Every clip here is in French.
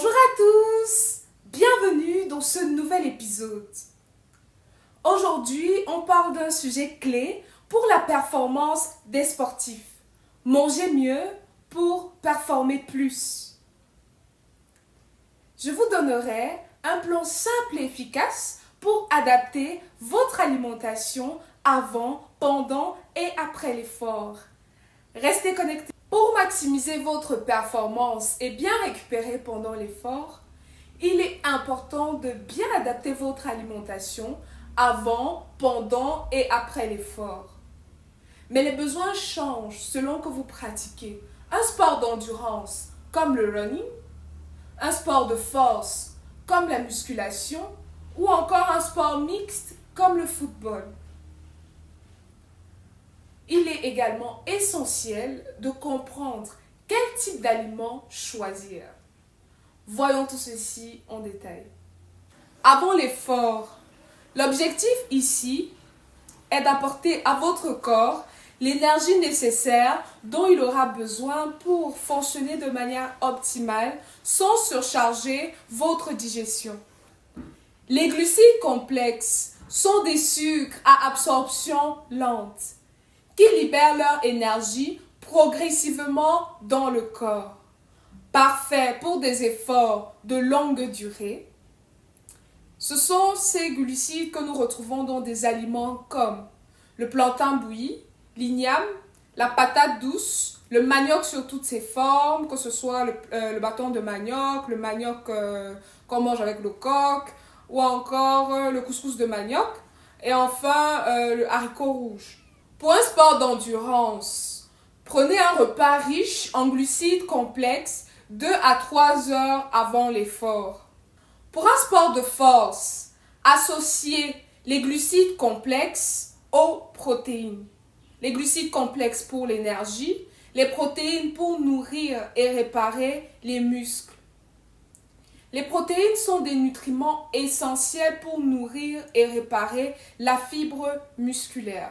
Bonjour à tous, bienvenue dans ce nouvel épisode. Aujourd'hui, on parle d'un sujet clé pour la performance des sportifs. Manger mieux pour performer plus. Je vous donnerai un plan simple et efficace pour adapter votre alimentation avant, pendant et après l'effort. Restez connectés. Pour maximiser votre performance et bien récupérer pendant l'effort, il est important de bien adapter votre alimentation avant, pendant et après l'effort. Mais les besoins changent selon que vous pratiquez un sport d'endurance comme le running, un sport de force comme la musculation ou encore un sport mixte comme le football. Il est également essentiel de comprendre quel type d'aliment choisir. Voyons tout ceci en détail. Avant l'effort, l'objectif ici est d'apporter à votre corps l'énergie nécessaire dont il aura besoin pour fonctionner de manière optimale sans surcharger votre digestion. Les glucides complexes sont des sucres à absorption lente qui libèrent leur énergie progressivement dans le corps. Parfait pour des efforts de longue durée. Ce sont ces glucides que nous retrouvons dans des aliments comme le plantain bouilli, l'igname, la patate douce, le manioc sur toutes ses formes, que ce soit le bâton de manioc, le manioc qu'on mange avec le coq, ou encore le couscous de manioc, et enfin le haricot rouge. Pour un sport d'endurance, prenez un repas riche en glucides complexes 2 à 3 heures avant l'effort. Pour un sport de force, associez les glucides complexes aux protéines. Les glucides complexes pour l'énergie, les protéines pour nourrir et réparer les muscles. Les protéines sont des nutriments essentiels pour nourrir et réparer la fibre musculaire.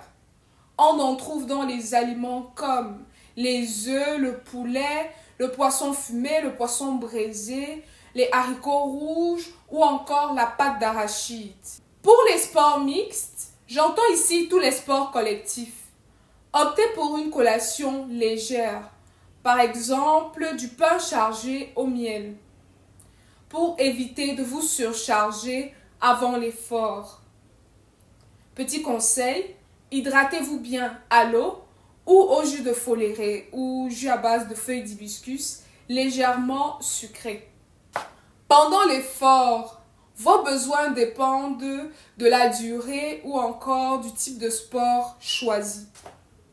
On en trouve dans les aliments comme les œufs, le poulet, le poisson fumé, le poisson braisé, les haricots rouges ou encore la pâte d'arachide. Pour les sports mixtes, j'entends ici tous les sports collectifs. Optez pour une collation légère, par exemple du pain chargé au miel, pour éviter de vous surcharger avant l'effort. Petit conseil, hydratez-vous bien à l'eau ou au jus de foléré ou jus à base de feuilles d'hibiscus légèrement sucré. Pendant l'effort, vos besoins dépendent de la durée ou encore du type de sport choisi.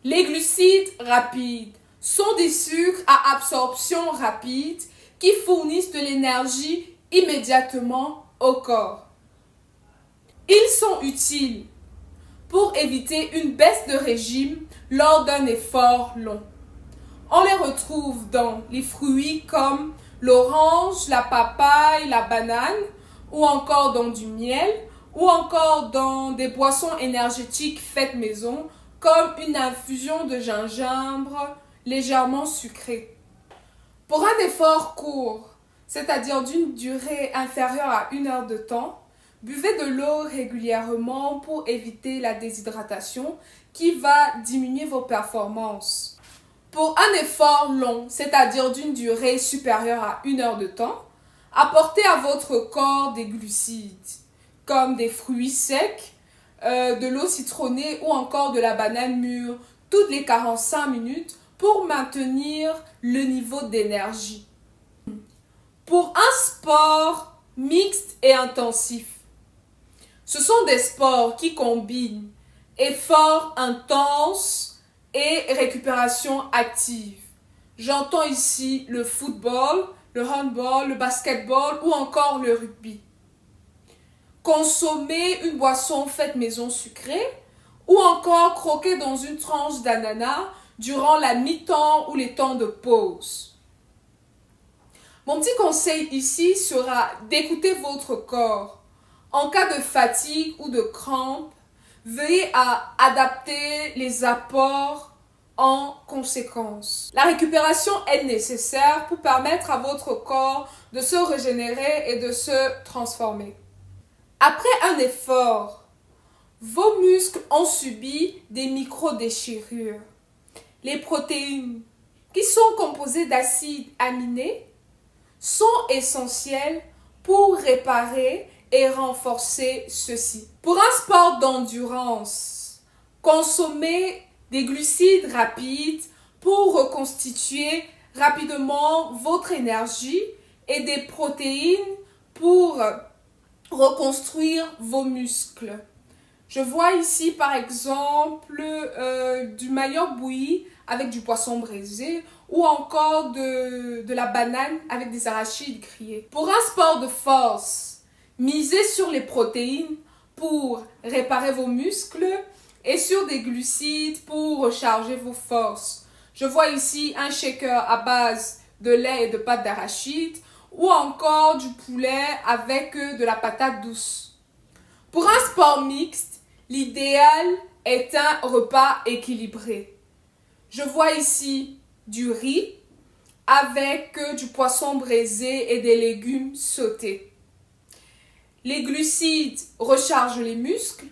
Les glucides rapides sont des sucres à absorption rapide qui fournissent de l'énergie immédiatement au corps. Ils sont utiles pour éviter une baisse de régime lors d'un effort long. On les retrouve dans les fruits comme l'orange, la papaye, la banane, ou encore dans du miel, ou encore dans des boissons énergétiques faites maison, comme une infusion de gingembre légèrement sucrée. Pour un effort court, c'est-à-dire d'une durée inférieure à 1 heure de temps, buvez de l'eau régulièrement pour éviter la déshydratation qui va diminuer vos performances. Pour un effort long, c'est-à-dire d'une durée supérieure à 1 heure de temps, apportez à votre corps des glucides, comme des fruits secs, de l'eau citronnée ou encore de la banane mûre, toutes les 45 minutes pour maintenir le niveau d'énergie. Pour un sport mixte et intensif, ce sont des sports qui combinent effort intense et récupération active. J'entends ici le football, le handball, le basketball ou encore le rugby. Consommer une boisson faite maison sucrée ou encore croquer dans une tranche d'ananas durant la mi-temps ou les temps de pause. Mon petit conseil ici sera d'écouter votre corps. En cas de fatigue ou de crampe, veuillez à adapter les apports en conséquence. La récupération est nécessaire pour permettre à votre corps de se régénérer et de se transformer. Après un effort, vos muscles ont subi des micro-déchirures. Les protéines, qui sont composées d'acides aminés, sont essentielles pour réparer et renforcer ceci. Pour un sport d'endurance, consommez des glucides rapides pour reconstituer rapidement votre énergie et des protéines pour reconstruire vos muscles. Je vois ici par exemple du manioc bouilli avec du poisson braisé ou encore de la banane avec des arachides grillés. Pour un sport de force, misez sur les protéines pour réparer vos muscles et sur des glucides pour recharger vos forces. Je vois ici un shaker à base de lait et de pâte d'arachide ou encore du poulet avec de la patate douce. Pour un sport mixte, l'idéal est un repas équilibré. Je vois ici du riz avec du poisson braisé et des légumes sautés. Les glucides rechargent les muscles,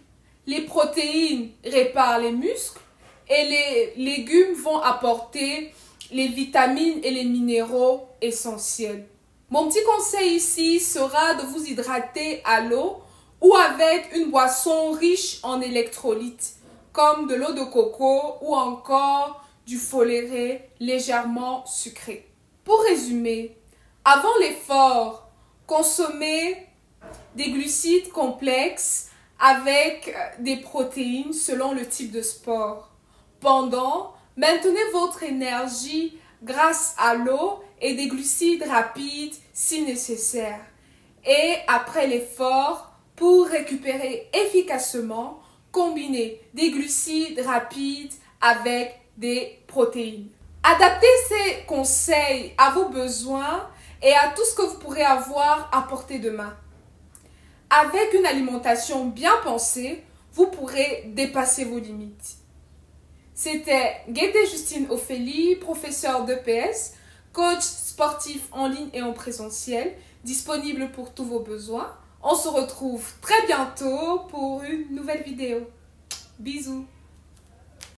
les protéines réparent les muscles et les légumes vont apporter les vitamines et les minéraux essentiels. Mon petit conseil ici sera de vous hydrater à l'eau ou avec une boisson riche en électrolytes, comme de l'eau de coco ou encore du foléré légèrement sucré. Pour résumer, avant l'effort, consommez des glucides complexes avec des protéines selon le type de sport. Pendant, maintenez votre énergie grâce à l'eau et des glucides rapides si nécessaire. Et après l'effort, pour récupérer efficacement, combinez des glucides rapides avec des protéines. Adaptez ces conseils à vos besoins et à tout ce que vous pourrez avoir à portée de main. Avec une alimentation bien pensée, vous pourrez dépasser vos limites. C'était Gaieté Justine Ophélie, professeure d'EPS, coach sportif en ligne et en présentiel, disponible pour tous vos besoins. On se retrouve très bientôt pour une nouvelle vidéo. Bisous!